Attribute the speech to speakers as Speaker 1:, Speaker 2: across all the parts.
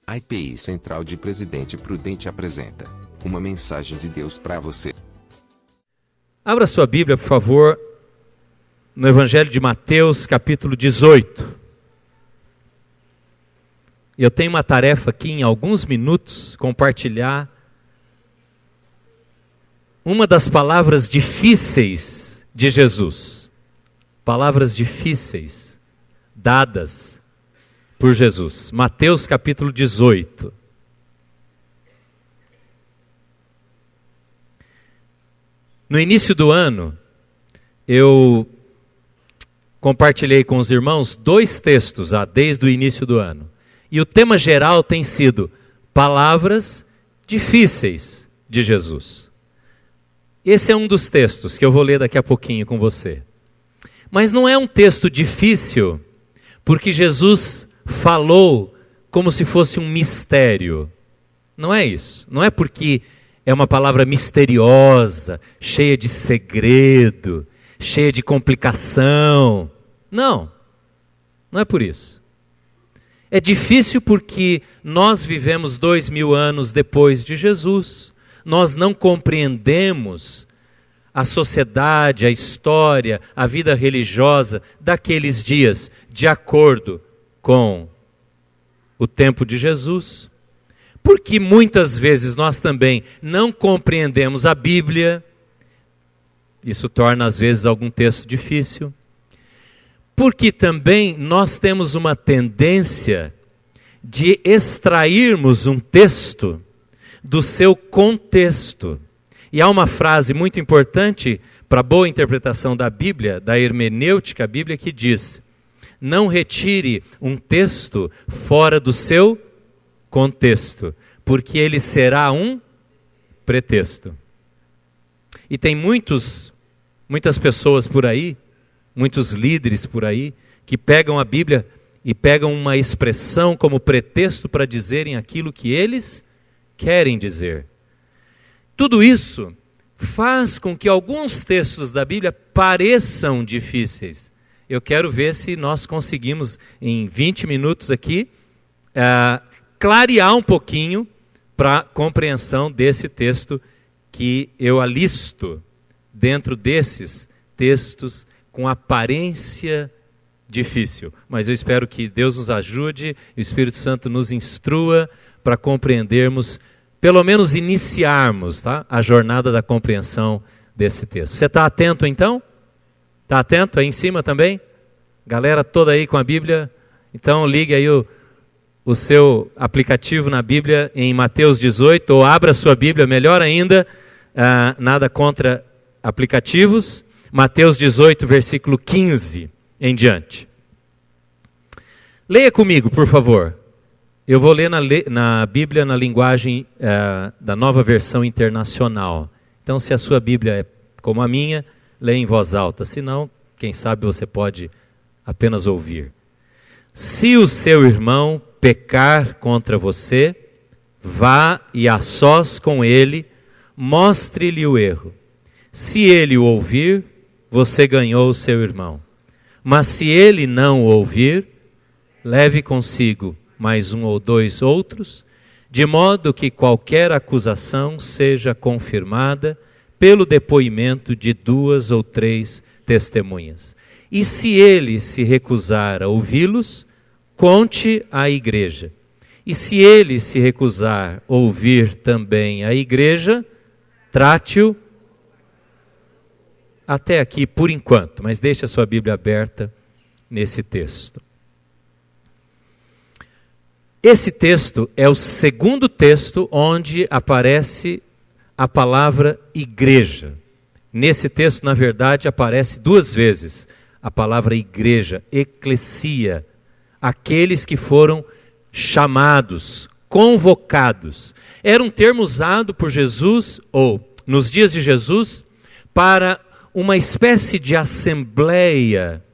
Speaker 1: A IPI Central de Presidente Prudente apresenta uma mensagem de Deus para você.
Speaker 2: Abra sua Bíblia, por favor, no Evangelho de Mateus, capítulo 18. Eu tenho uma tarefa aqui em alguns minutos, compartilhar uma das palavras difíceis de Jesus. Palavras difíceis, dadas por Jesus. Mateus capítulo 18. No início do ano, eu compartilhei com os irmãos 2 textos desde o início do ano. E o tema geral tem sido palavras difíceis de Jesus. Esse é um dos textos que eu vou ler daqui a pouquinho com você. Mas não é um texto difícil porque Jesus falou como se fosse um mistério. Não é isso. Não é porque é uma palavra misteriosa, cheia de segredo, cheia de complicação. Não. Não é por isso. É difícil porque nós vivemos 2000 anos depois de Jesus. Nós não compreendemos a sociedade, a história, a vida religiosa daqueles dias de acordo com o tempo de Jesus. Porque muitas vezes nós também não compreendemos a Bíblia. Isso torna às vezes algum texto difícil. Porque também nós temos uma tendência de extrairmos um texto do seu contexto. E há uma frase muito importante para a boa interpretação da Bíblia, da hermenêutica bíblica, que diz: não retire um texto fora do seu contexto, porque ele será um pretexto. E tem muitas pessoas por aí, muitos líderes por aí, que pegam a Bíblia e pegam uma expressão como pretexto para dizerem aquilo que eles querem dizer. Tudo isso faz com que alguns textos da Bíblia pareçam difíceis. Eu quero ver se nós conseguimos, em 20 minutos aqui, clarear um pouquinho para a compreensão desse texto que eu alisto dentro desses textos com aparência difícil. Mas eu espero que Deus nos ajude, o Espírito Santo nos instrua para compreendermos, pelo menos iniciarmos, a jornada da compreensão desse texto. Você está atento então? Está atento aí em cima também? Galera toda aí com a Bíblia? Então ligue aí o seu aplicativo na Bíblia em Mateus 18, ou abra a sua Bíblia, melhor ainda, nada contra aplicativos. Mateus 18, versículo 15 em diante. Leia comigo, por favor. Eu vou ler na Bíblia na linguagem da Nova Versão Internacional. Então, se a sua Bíblia é como a minha, leia em voz alta. Se não, quem sabe você pode apenas ouvir. Se o seu irmão pecar contra você, vá e a sós com ele, mostre-lhe o erro. Se ele o ouvir, você ganhou o seu irmão. Mas se ele não o ouvir, leve consigo mais 1 ou 2 outros, de modo que qualquer acusação seja confirmada pelo depoimento de 2 ou 3 testemunhas. E se ele se recusar a ouvi-los, conte à igreja. E se ele se recusar a ouvir também a igreja, trate-o. Até aqui por enquanto, mas deixe a sua Bíblia aberta nesse texto. Esse texto é o segundo texto onde aparece a palavra igreja. Nesse texto, na verdade, aparece 2 vezes a palavra igreja, eclesia, aqueles que foram chamados, convocados. Era um termo usado por Jesus, ou nos dias de Jesus, para uma espécie de assembleia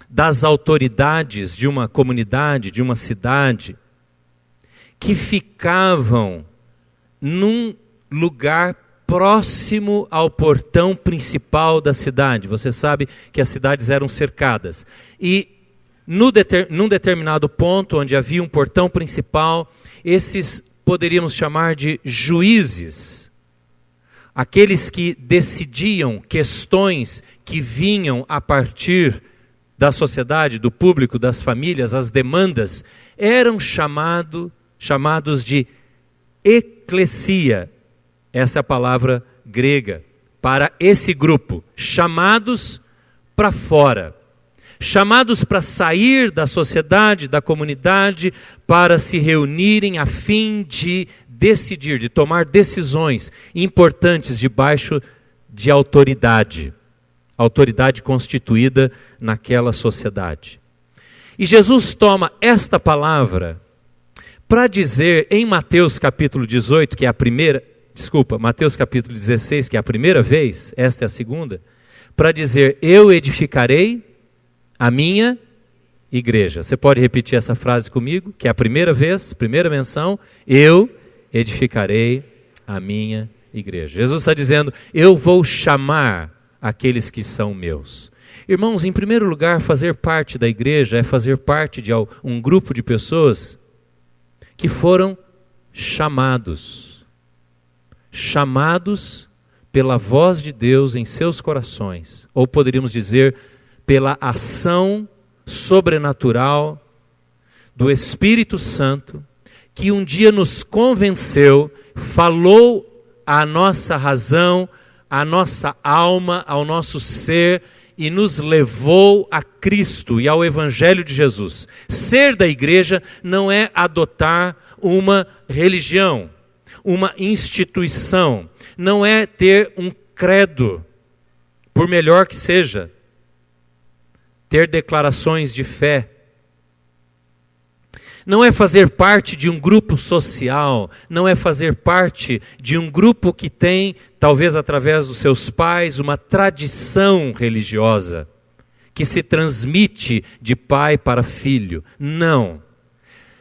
Speaker 2: das autoridades de uma comunidade, de uma cidade, que ficavam num lugar próximo ao portão principal da cidade. Você sabe que as cidades eram cercadas. E num determinado ponto, onde havia um portão principal, esses poderíamos chamar de juízes, aqueles que decidiam questões que vinham a partir da sociedade, do público, das famílias, as demandas, eram chamados de eclesia. Essa é a palavra grega para esse grupo, chamados para fora, chamados para sair da sociedade, da comunidade, para se reunirem a fim de decidir, de tomar decisões importantes debaixo de autoridade constituída naquela sociedade. E Jesus toma esta palavra para dizer em Mateus capítulo 18, que é Mateus capítulo 16, que é a primeira vez, esta é a segunda, para dizer: eu edificarei a minha igreja. Você pode repetir essa frase comigo, que é a primeira vez, primeira menção: eu edificarei a minha igreja. Jesus está dizendo: eu vou chamar aqueles que são meus. Irmãos, em primeiro lugar, fazer parte da igreja é fazer parte de um grupo de pessoas que foram chamados pela voz de Deus em seus corações, ou poderíamos dizer, pela ação sobrenatural do Espírito Santo, que um dia nos convenceu, falou à nossa razão, à nossa alma, ao nosso ser, e nos levou a Cristo e ao Evangelho de Jesus. Ser da igreja não é adotar uma religião, uma instituição, não é ter um credo, por melhor que seja, ter declarações de fé. Não é fazer parte de um grupo social, não é fazer parte de um grupo que tem, talvez através dos seus pais, uma tradição religiosa, que se transmite de pai para filho. Não.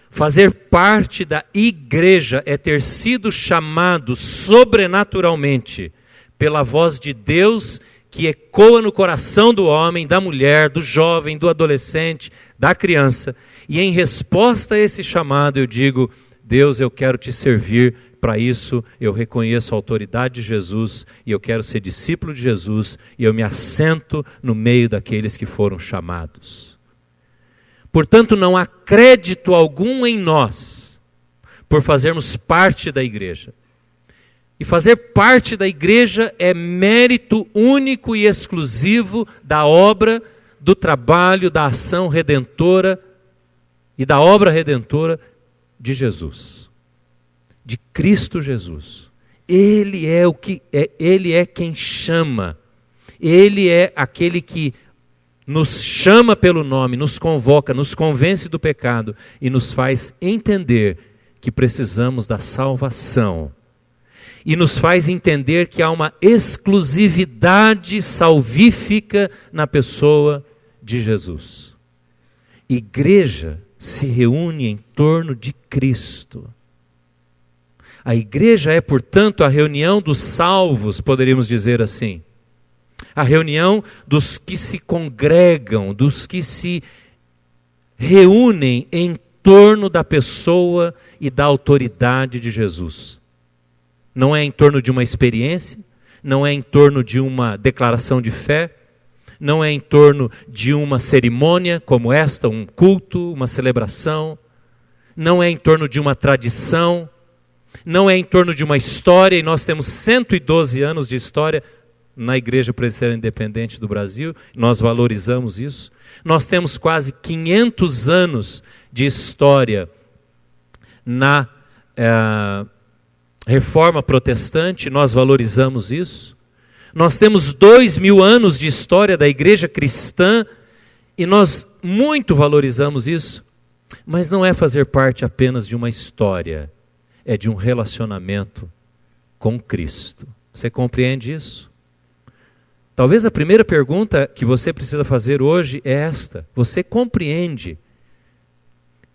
Speaker 2: Fazer parte da igreja é ter sido chamado sobrenaturalmente pela voz de Deus, que ecoa no coração do homem, da mulher, do jovem, do adolescente, da criança. E em resposta a esse chamado eu digo: Deus, eu quero te servir. Para isso eu reconheço a autoridade de Jesus e eu quero ser discípulo de Jesus, e eu me assento no meio daqueles que foram chamados. Portanto, não há crédito algum em nós por fazermos parte da igreja. E fazer parte da igreja é mérito único e exclusivo da obra, do trabalho, da ação redentora e da obra redentora de Jesus, de Cristo Jesus. Ele é quem chama, Ele é aquele que nos chama pelo nome, nos convoca, nos convence do pecado e nos faz entender que precisamos da salvação. E nos faz entender que há uma exclusividade salvífica na pessoa de Jesus. Igreja se reúne em torno de Cristo. A igreja é, portanto, a reunião dos salvos, poderíamos dizer assim. A reunião dos que se congregam, dos que se reúnem em torno da pessoa e da autoridade de Jesus. Não é em torno de uma experiência, não é em torno de uma declaração de fé, não é em torno de uma cerimônia como esta, um culto, uma celebração, não é em torno de uma tradição, não é em torno de uma história, e nós temos 112 anos de história na Igreja Presbiteriana Independente do Brasil, nós valorizamos isso. Nós temos quase 500 anos de história na Reforma Protestante, nós valorizamos isso. Nós temos 2000 anos de história da Igreja Cristã e nós muito valorizamos isso. Mas não é fazer parte apenas de uma história, é de um relacionamento com Cristo. Você compreende isso? Talvez a primeira pergunta que você precisa fazer hoje é esta: você compreende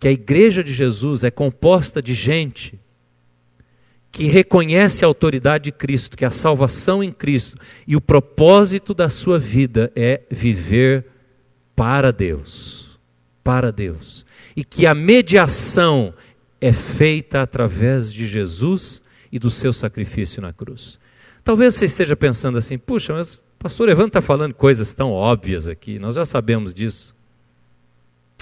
Speaker 2: que a Igreja de Jesus é composta de gente que reconhece a autoridade de Cristo, que a salvação em Cristo, e o propósito da sua vida é viver para Deus? para Deus. E que a mediação é feita através de Jesus e do seu sacrifício na cruz. Talvez você esteja pensando assim, puxa, mas o pastor Evandro está falando coisas tão óbvias aqui, nós já sabemos disso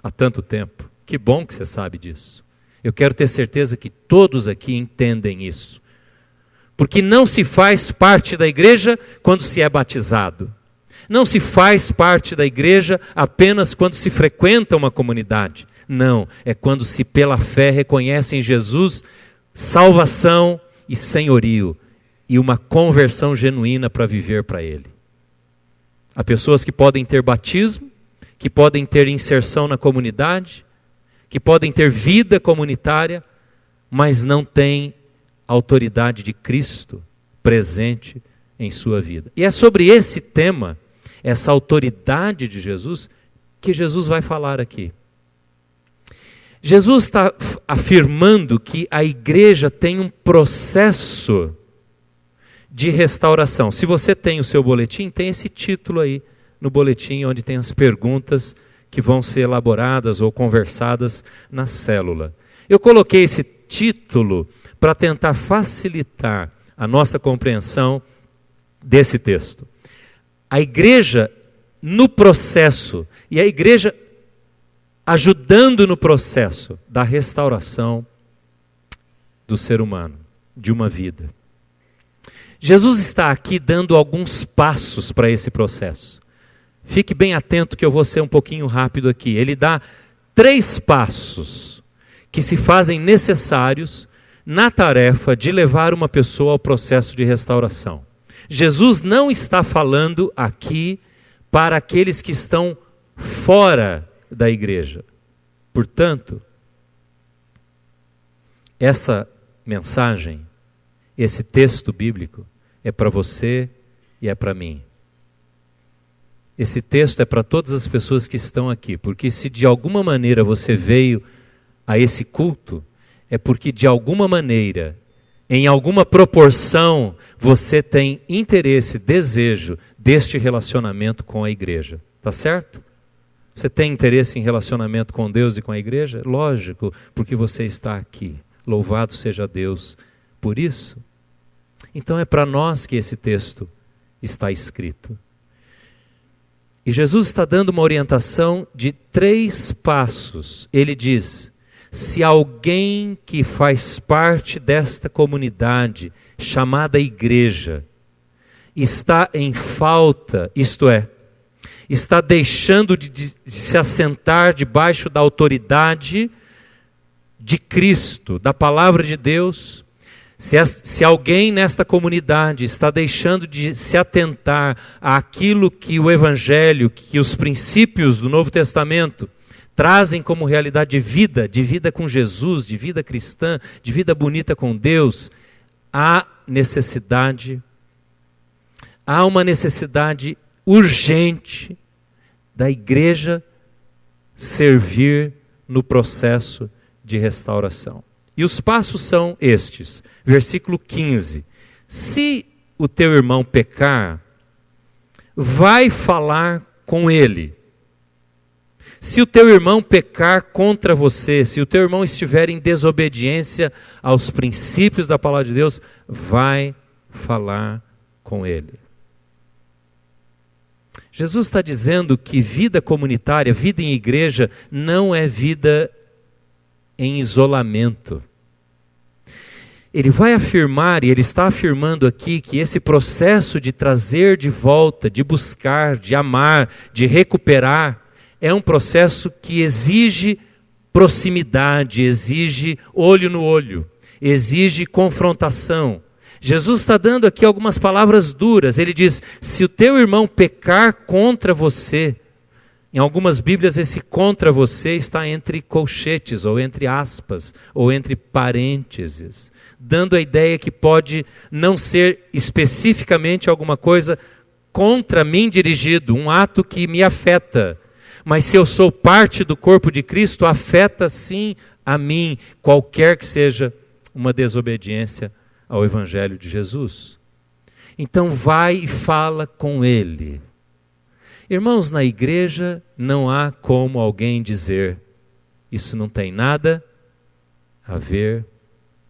Speaker 2: há tanto tempo. Que bom que você sabe disso. Eu quero ter certeza que todos aqui entendem isso. Porque não se faz parte da igreja quando se é batizado. Não se faz parte da igreja apenas quando se frequenta uma comunidade. Não, é quando se pela fé reconhece em Jesus salvação e senhorio e uma conversão genuína para viver para Ele. Há pessoas que podem ter batismo, que podem ter inserção na comunidade, que podem ter vida comunitária, mas não têm a autoridade de Cristo presente em sua vida. E é sobre esse tema, essa autoridade de Jesus, que Jesus vai falar aqui. Jesus está afirmando que a igreja tem um processo de restauração. Se você tem o seu boletim, tem esse título aí no boletim, onde tem as perguntas que vão ser elaboradas ou conversadas na célula. Eu coloquei esse título para tentar facilitar a nossa compreensão desse texto. A igreja no processo, e a igreja ajudando no processo da restauração do ser humano, de uma vida. Jesus está aqui dando alguns passos para esse processo. Fique bem atento que eu vou ser um pouquinho rápido aqui. Ele dá 3 passos que se fazem necessários na tarefa de levar uma pessoa ao processo de restauração. Jesus não está falando aqui para aqueles que estão fora da igreja. Portanto, essa mensagem, esse texto bíblico, é para você e é para mim. Esse texto é para todas as pessoas que estão aqui, porque se de alguma maneira você veio a esse culto, é porque de alguma maneira, em alguma proporção, você tem interesse, desejo deste relacionamento com a igreja. Tá certo? Você tem interesse em relacionamento com Deus e com a igreja? Lógico, porque você está aqui. Louvado seja Deus por isso. Então é para nós que esse texto está escrito. E Jesus está dando uma orientação de 3 passos. Ele diz: se alguém que faz parte desta comunidade, chamada igreja, está em falta, isto é, está deixando de se assentar debaixo da autoridade de Cristo, da palavra de Deus, se alguém nesta comunidade está deixando de se atentar àquilo que o Evangelho, que os princípios do Novo Testamento trazem como realidade de vida com Jesus, de vida cristã, de vida bonita com Deus, há uma necessidade urgente da igreja servir no processo de restauração. E os passos são estes. Versículo 15. Se o teu irmão pecar, vai falar com ele. Se o teu irmão pecar contra você, se o teu irmão estiver em desobediência aos princípios da palavra de Deus, vai falar com ele. Jesus está dizendo que vida comunitária, vida em igreja, não é vida em isolamento. Ele vai afirmar, e ele está afirmando aqui, que esse processo de trazer de volta, de buscar, de amar, de recuperar, é um processo que exige proximidade, exige olho no olho, exige confrontação. Jesus está dando aqui algumas palavras duras. Ele diz: se o teu irmão pecar contra você, em algumas Bíblias esse contra você está entre colchetes, ou entre aspas, ou entre parênteses, dando a ideia que pode não ser especificamente alguma coisa contra mim dirigido, um ato que me afeta. Mas se eu sou parte do corpo de Cristo, afeta sim a mim, qualquer que seja uma desobediência ao Evangelho de Jesus. Então vai e fala com ele. Irmãos, na igreja não há como alguém dizer: isso não tem nada a ver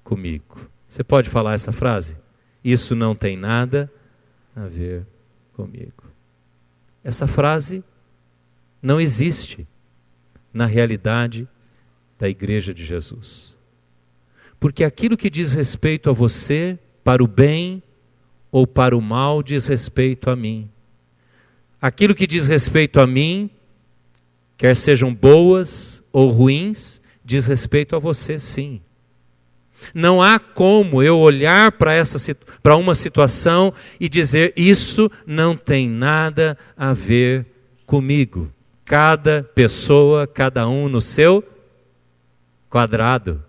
Speaker 2: comigo. Você pode falar essa frase? Isso não tem nada a ver comigo. Essa frase não existe na realidade da igreja de Jesus. Porque aquilo que diz respeito a você, para o bem ou para o mal, diz respeito a mim. Aquilo que diz respeito a mim, quer sejam boas ou ruins, diz respeito a você sim. Não há como eu olhar para uma situação e dizer: isso não tem nada a ver comigo. Cada pessoa, cada um no seu quadrado.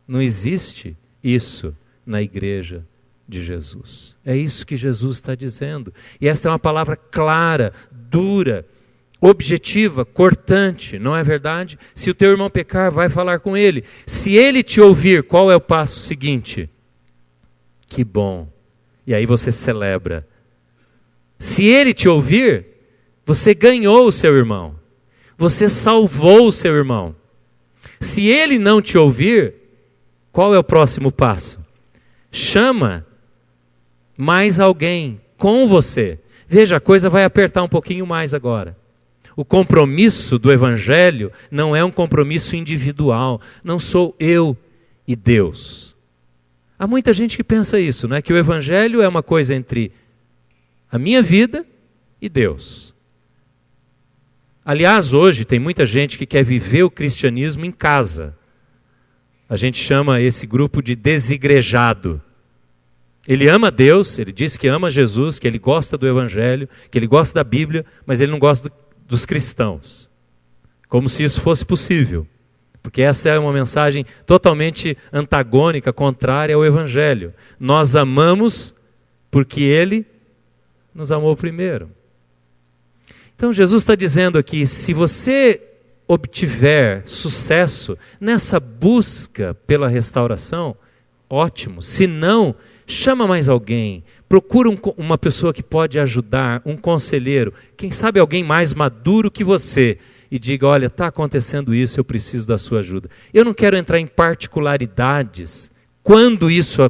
Speaker 2: Não existe isso na igreja de Jesus. É isso que Jesus está dizendo. E essa é uma palavra clara, dura, objetiva, cortante, não é verdade? Se o teu irmão pecar, vai falar com ele. Se ele te ouvir, qual é o passo seguinte? Que bom. E aí você celebra. Se ele te ouvir, você ganhou o seu irmão. Você salvou o seu irmão. Se ele não te ouvir, qual é o próximo passo? Chama mais alguém com você. Veja, a coisa vai apertar um pouquinho mais agora. O compromisso do Evangelho não é um compromisso individual. Não sou eu e Deus. Há muita gente que pensa isso, não é? Que o Evangelho é uma coisa entre a minha vida e Deus. Aliás, hoje tem muita gente que quer viver o cristianismo em casa. A gente chama esse grupo de desigrejado. Ele ama Deus, ele diz que ama Jesus, que ele gosta do Evangelho, que ele gosta da Bíblia, mas ele não gosta dos cristãos. Como se isso fosse possível. Porque essa é uma mensagem totalmente antagônica, contrária ao Evangelho. Nós amamos porque Ele nos amou primeiro. Então Jesus está dizendo aqui, se você obtiver sucesso nessa busca pela restauração, ótimo. Se não, chama mais alguém, procura uma pessoa que pode ajudar, um conselheiro, quem sabe alguém mais maduro que você, e diga: olha, está acontecendo isso, eu preciso da sua ajuda. Eu não quero entrar em particularidades, quando isso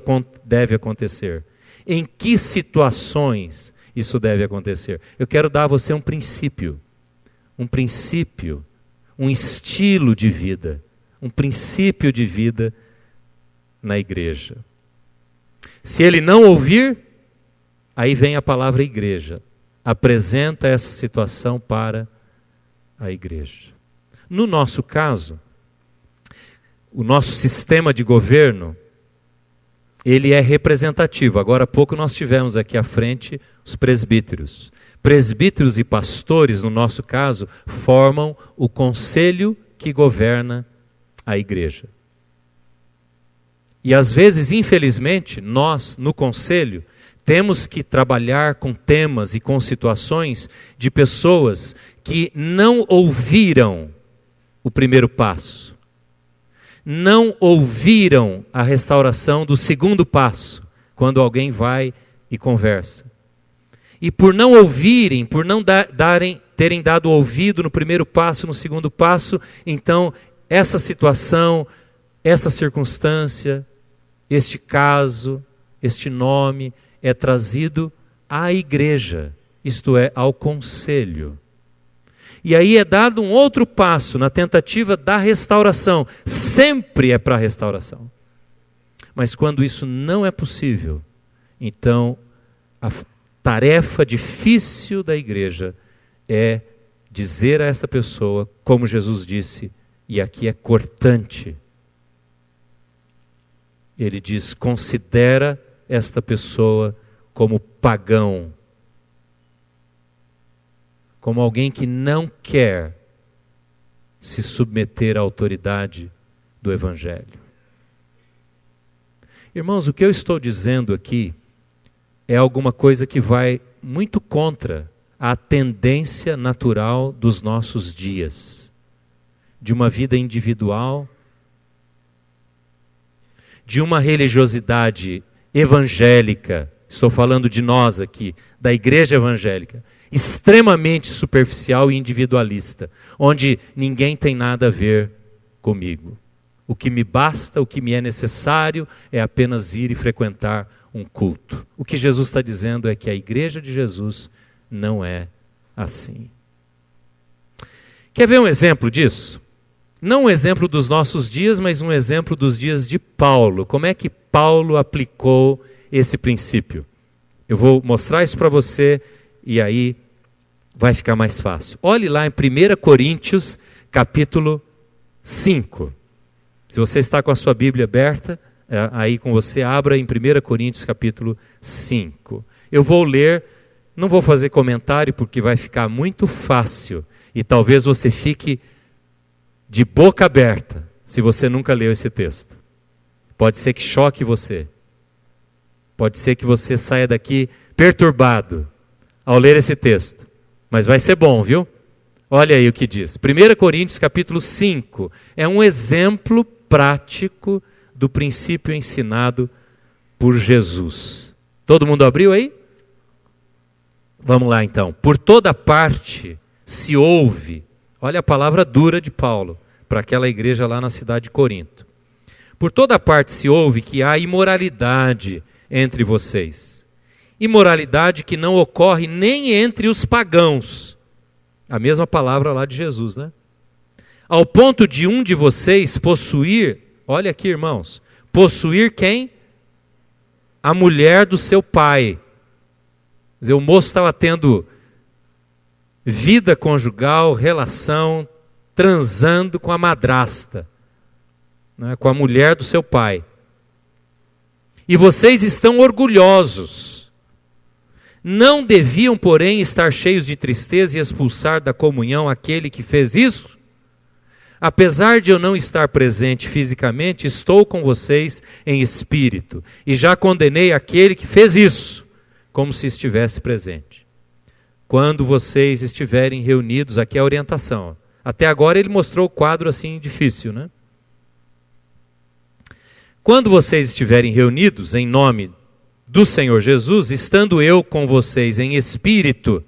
Speaker 2: deve acontecer, em que situações isso deve acontecer. Eu quero dar a você um princípio, um estilo de vida, um princípio de vida na igreja. Se ele não ouvir, aí vem a palavra igreja. Apresenta essa situação para a igreja. No nosso caso, o nosso sistema de governo, ele é representativo. Agora há pouco nós tivemos aqui à frente os presbíteros. Presbíteros e pastores, no nosso caso, formam o conselho que governa a igreja. E às vezes, infelizmente, nós, no conselho, temos que trabalhar com temas e com situações de pessoas que não ouviram o primeiro passo, não ouviram a restauração do segundo passo, quando alguém vai e conversa. E por não ouvirem, por não terem dado ouvido no primeiro passo, no segundo passo, então essa situação, essa circunstância, este caso, este nome é trazido à igreja, isto é, ao conselho. E aí é dado um outro passo na tentativa da restauração. Sempre é para a restauração. Mas quando isso não é possível, então a tarefa difícil da igreja é dizer a esta pessoa, como Jesus disse, e aqui é cortante. Ele diz: considera esta pessoa como pagão, como alguém que não quer se submeter à autoridade do Evangelho. Irmãos, o que eu estou dizendo aqui é alguma coisa que vai muito contra a tendência natural dos nossos dias, de uma vida individual, de uma religiosidade evangélica, estou falando de nós aqui, da igreja evangélica, extremamente superficial e individualista, onde ninguém tem nada a ver comigo. O que me basta, o que me é necessário é apenas ir e frequentar um culto. O que Jesus está dizendo é que a igreja de Jesus não é assim. Quer ver um exemplo disso? Não um exemplo dos nossos dias, mas um exemplo dos dias de Paulo. Como é que Paulo aplicou esse princípio? Eu vou mostrar isso para você e aí vai ficar mais fácil. Olhe lá em 1 Coríntios, capítulo 5. Se você está com a sua Bíblia aberta, aí com você, abra em 1 Coríntios, capítulo 5. Eu vou ler, não vou fazer comentário porque vai ficar muito fácil e talvez você fique de boca aberta se você nunca leu esse texto. Pode ser que choque você. Pode ser que você saia daqui perturbado ao ler esse texto. Mas vai ser bom, viu? Olha aí o que diz. 1 Coríntios capítulo 5 é um exemplo prático do princípio ensinado por Jesus. Todo mundo abriu aí? Vamos lá então. Por toda parte se ouve, olha a palavra dura de Paulo para aquela igreja lá na cidade de Corinto. Por toda parte se ouve que há imoralidade entre vocês. Imoralidade que não ocorre nem entre os pagãos. A mesma palavra lá de Jesus, né? Ao ponto de um de vocês possuir, olha aqui irmãos, possuir quem? A mulher do seu pai. Quer dizer, o moço estava tendo vida conjugal, relação, transando com a madrasta, né, com a mulher do seu pai. E vocês estão orgulhosos. Não deviam, porém, estar cheios de tristeza e expulsar da comunhão aquele que fez isso? Apesar de eu não estar presente fisicamente, estou com vocês em espírito, e já condenei aquele que fez isso, como se estivesse presente. Quando vocês estiverem reunidos, aqui é a orientação. Até agora ele mostrou o quadro assim difícil, né? Quando vocês estiverem reunidos em nome do Senhor Jesus, estando eu com vocês em espírito,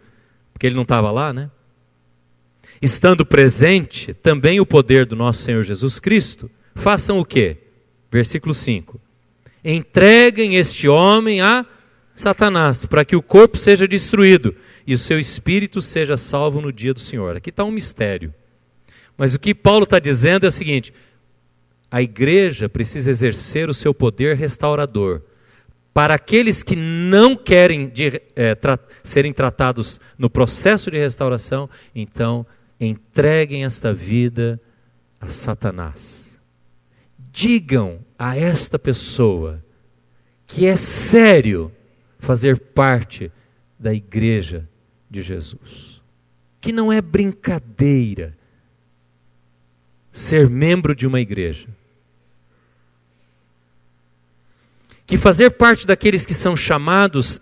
Speaker 2: porque ele não estava lá, né? Estando presente também o poder do nosso Senhor Jesus Cristo, façam o quê? Versículo 5. Entreguem este homem a Satanás, para que o corpo seja destruído e o seu espírito seja salvo no dia do Senhor. Aqui está um mistério. Mas o que Paulo está dizendo é o seguinte: a igreja precisa exercer o seu poder restaurador. Para aqueles que não querem serem tratados no processo de restauração, então entreguem esta vida a Satanás. Digam a esta pessoa que é sério fazer parte da igreja de Jesus. Que não é brincadeira ser membro de uma igreja. Que fazer parte daqueles que são chamados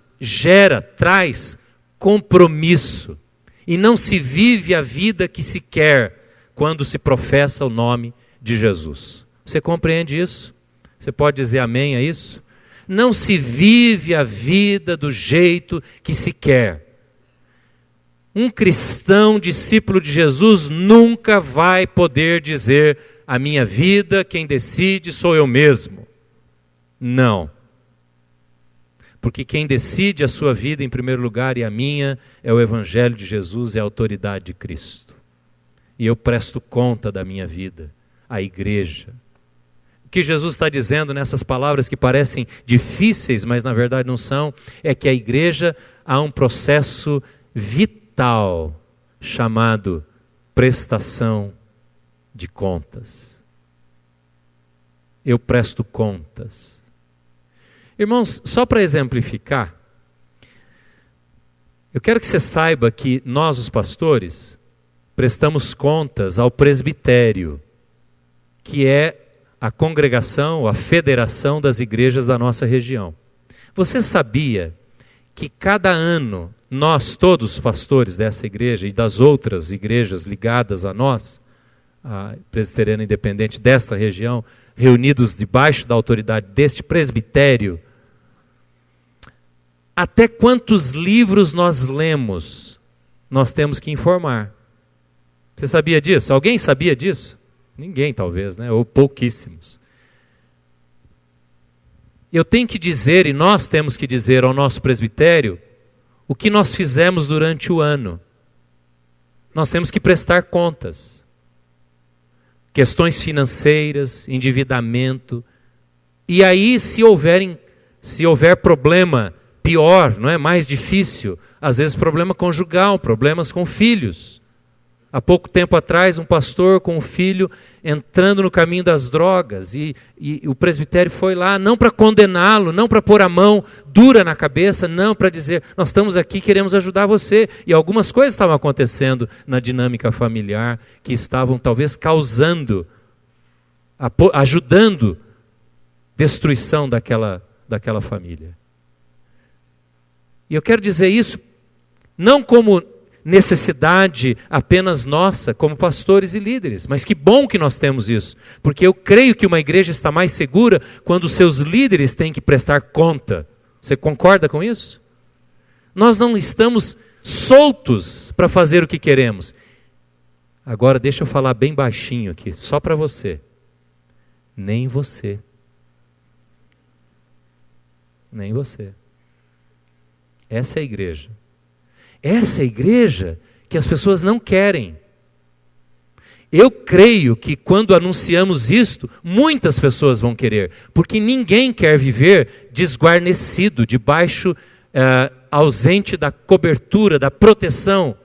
Speaker 2: traz compromisso. E não se vive a vida que se quer quando se professa o nome de Jesus. Você compreende isso? Você pode dizer amém a isso? Não se vive a vida do jeito que se quer. Um cristão, discípulo de Jesus, nunca vai poder dizer: a minha vida, quem decide sou eu mesmo. Não. Porque quem decide a sua vida em primeiro lugar e a minha é o Evangelho de Jesus, é a autoridade de Cristo. E eu presto conta da minha vida à igreja. O que Jesus está dizendo nessas palavras que parecem difíceis, mas na verdade não são, é que a igreja há um processo vital chamado prestação de contas. Eu presto contas. Irmãos, só para exemplificar, eu quero que você saiba que nós, os pastores, prestamos contas ao presbitério, que é a congregação, a federação das igrejas da nossa região. Você sabia que cada ano, nós, todos os pastores dessa igreja e das outras igrejas ligadas a nós, a Presbiteriana Independente desta região, reunidos debaixo da autoridade deste presbitério, até quantos livros nós lemos nós temos que informar. Você sabia disso? Alguém sabia disso? Ninguém, talvez, né? Ou pouquíssimos. Eu tenho que dizer, e nós temos que dizer ao nosso presbitério, o que nós fizemos durante o ano. Nós temos que prestar contas. Questões financeiras, endividamento. E aí, se houver problema pior, não é, mais difícil, às vezes problema conjugal, problemas com filhos. Há pouco tempo atrás, um pastor com um filho entrando no caminho das drogas e o presbitério foi lá, não para condená-lo, não para pôr a mão dura na cabeça, não para dizer, nós estamos aqui, queremos ajudar você. E algumas coisas estavam acontecendo na dinâmica familiar que estavam talvez causando, ajudando destruição daquela família. E eu quero dizer isso não como necessidade apenas nossa, como pastores e líderes, mas que bom que nós temos isso, porque eu creio que uma igreja está mais segura quando os seus líderes têm que prestar conta. Você concorda com isso? Nós não estamos soltos para fazer o que queremos. Agora deixa eu falar bem baixinho aqui, só para você. Nem você. Nem você. Essa é a igreja. Essa é a igreja que as pessoas não querem. Eu creio que quando anunciamos isto, muitas pessoas vão querer, porque ninguém quer viver desguarnecido, debaixo, ausente da cobertura, da proteção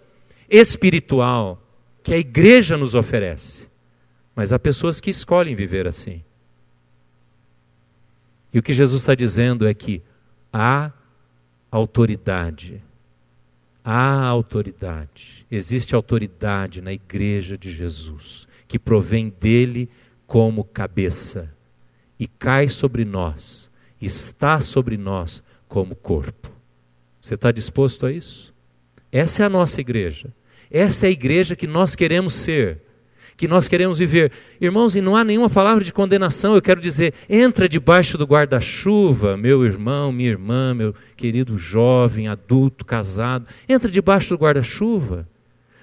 Speaker 2: espiritual que a igreja nos oferece. Mas há pessoas que escolhem viver assim. E o que Jesus está dizendo é que há autoridade. Há autoridade, existe autoridade na igreja de Jesus, que provém dele como cabeça, e cai sobre nós, está sobre nós como corpo. Você está disposto a isso? Essa é a nossa igreja, essa é a igreja que nós queremos ser, que nós queremos viver. Irmãos, e não há nenhuma palavra de condenação, eu quero dizer, entra debaixo do guarda-chuva, meu irmão, minha irmã, meu querido jovem, adulto, casado, entra debaixo do guarda-chuva.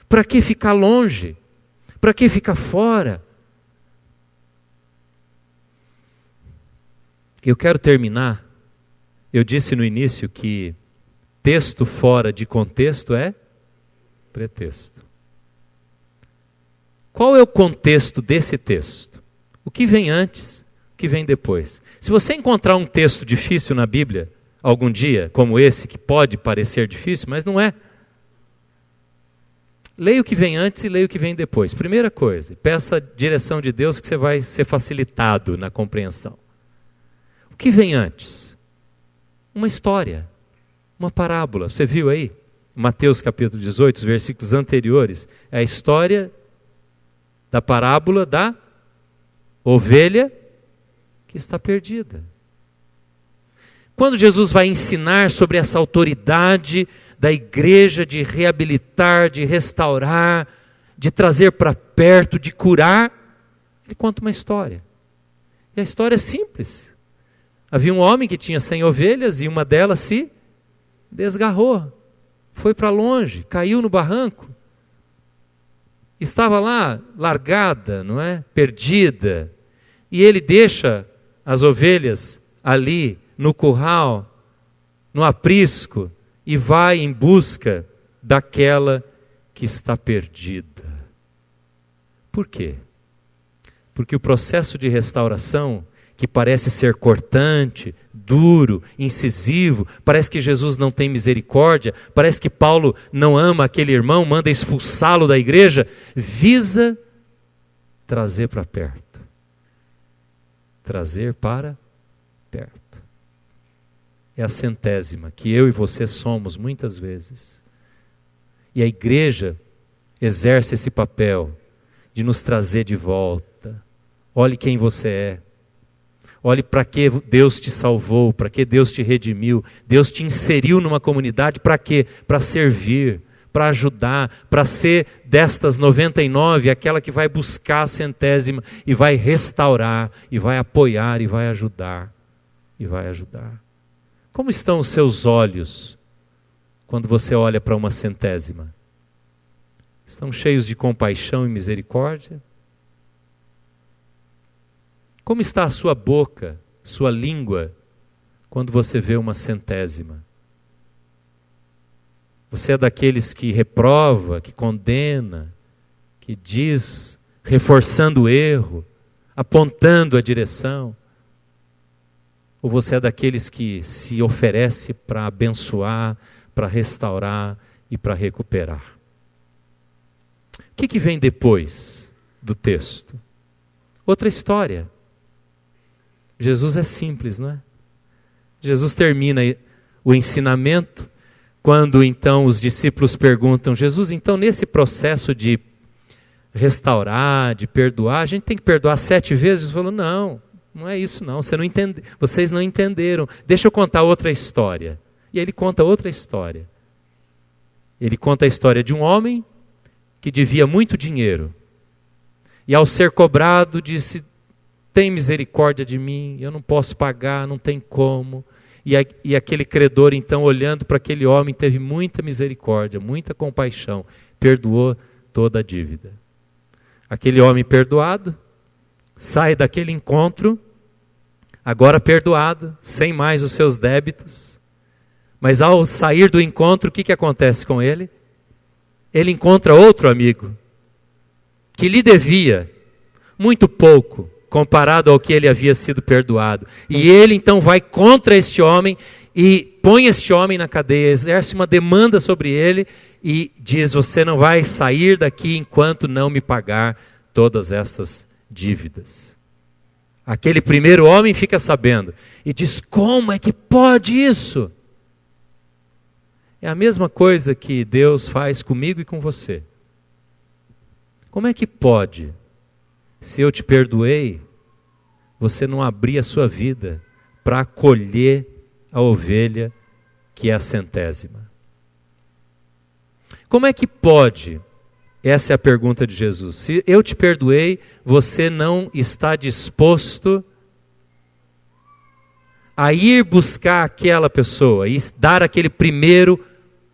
Speaker 2: Para que ficar longe? Para que ficar fora? Eu quero terminar, eu disse no início que texto fora de contexto é pretexto. Qual é o contexto desse texto? O que vem antes, o que vem depois? Se você encontrar um texto difícil na Bíblia, algum dia, como esse, que pode parecer difícil, mas não é. Leia o que vem antes e leia o que vem depois. Primeira coisa, peça a direção de Deus que você vai ser facilitado na compreensão. O que vem antes? Uma história, uma parábola. Você viu aí? Mateus capítulo 18, os versículos anteriores, é a história da parábola da ovelha que está perdida. Quando Jesus vai ensinar sobre essa autoridade da igreja de reabilitar, de restaurar, de trazer para perto, de curar, ele conta uma história. E a história é simples. Havia um homem que tinha 100 ovelhas e uma delas se desgarrou, foi para longe, caiu no barranco. Estava lá, largada, não é? Perdida. E ele deixa as ovelhas ali, no curral, no aprisco, e vai em busca daquela que está perdida. Por quê? Porque o processo de restauração, que parece ser cortante, duro, incisivo, parece que Jesus não tem misericórdia, parece que Paulo não ama aquele irmão, manda expulsá-lo da igreja, visa trazer para perto. Trazer para perto. É a centésima que eu e você somos muitas vezes. E a igreja exerce esse papel de nos trazer de volta. Olhe quem você é. Olhe para que Deus te salvou, para que Deus te redimiu. Deus te inseriu numa comunidade para quê? Para servir, para ajudar, para ser destas 99, aquela que vai buscar a centésima e vai restaurar, e vai apoiar, e vai ajudar. E vai ajudar. Como estão os seus olhos quando você olha para uma centésima? Estão cheios de compaixão e misericórdia? Como está a sua boca, sua língua, quando você vê uma centésima? Você é daqueles que reprova, que condena, que diz, reforçando o erro, apontando a direção? Ou você é daqueles que se oferece para abençoar, para restaurar e para recuperar? O que vem depois do texto? Outra história. Jesus é simples, não é? Jesus termina o ensinamento quando então os discípulos perguntam: Jesus, então nesse processo de restaurar, de perdoar, a gente tem que perdoar 7 vezes? Jesus falou: não é isso não, vocês não entenderam. Deixa eu contar outra história. E ele conta outra história. Ele conta a história de um homem que devia muito dinheiro. E ao ser cobrado disse: tem misericórdia de mim, eu não posso pagar, não tem como. E aquele credor então, olhando para aquele homem, teve muita misericórdia, muita compaixão, perdoou toda a dívida. Aquele homem perdoado, sai daquele encontro, agora perdoado, sem mais os seus débitos. Mas ao sair do encontro, o que acontece com ele? Ele encontra outro amigo, que lhe devia muito pouco, comparado ao que ele havia sido perdoado. E ele então vai contra este homem e põe este homem na cadeia, exerce uma demanda sobre ele e diz: você não vai sair daqui enquanto não me pagar todas essas dívidas. Aquele primeiro homem fica sabendo e diz: como é que pode isso? É a mesma coisa que Deus faz comigo e com você. Como é que pode, se eu te perdoei, você não abrir a sua vida para acolher a ovelha que é a centésima? Como é que pode? Essa é a pergunta de Jesus. Se eu te perdoei, você não está disposto a ir buscar aquela pessoa e dar aquele primeiro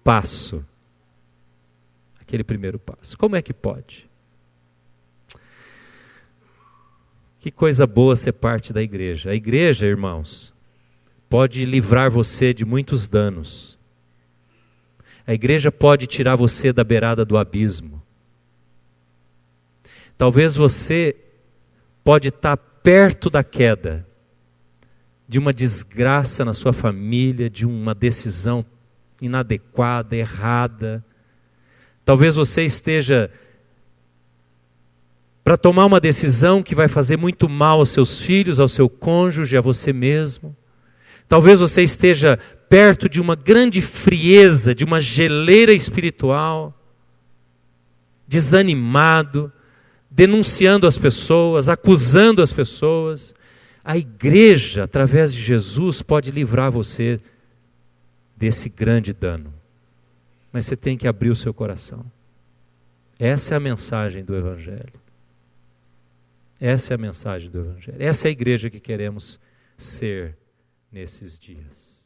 Speaker 2: passo. Aquele primeiro passo. Como é que pode? Que coisa boa ser parte da igreja. A igreja, irmãos, pode livrar você de muitos danos. A igreja pode tirar você da beirada do abismo. Talvez você pode estar perto da queda, de uma desgraça na sua família, de uma decisão inadequada, errada. Talvez você esteja para tomar uma decisão que vai fazer muito mal aos seus filhos, ao seu cônjuge, a você mesmo. Talvez você esteja perto de uma grande frieza, de uma geleira espiritual, desanimado, denunciando as pessoas, acusando as pessoas. A igreja, através de Jesus, pode livrar você desse grande dano. Mas você tem que abrir o seu coração. Essa é a mensagem do Evangelho. Essa é a mensagem do Evangelho. Essa é a igreja que queremos ser nesses dias.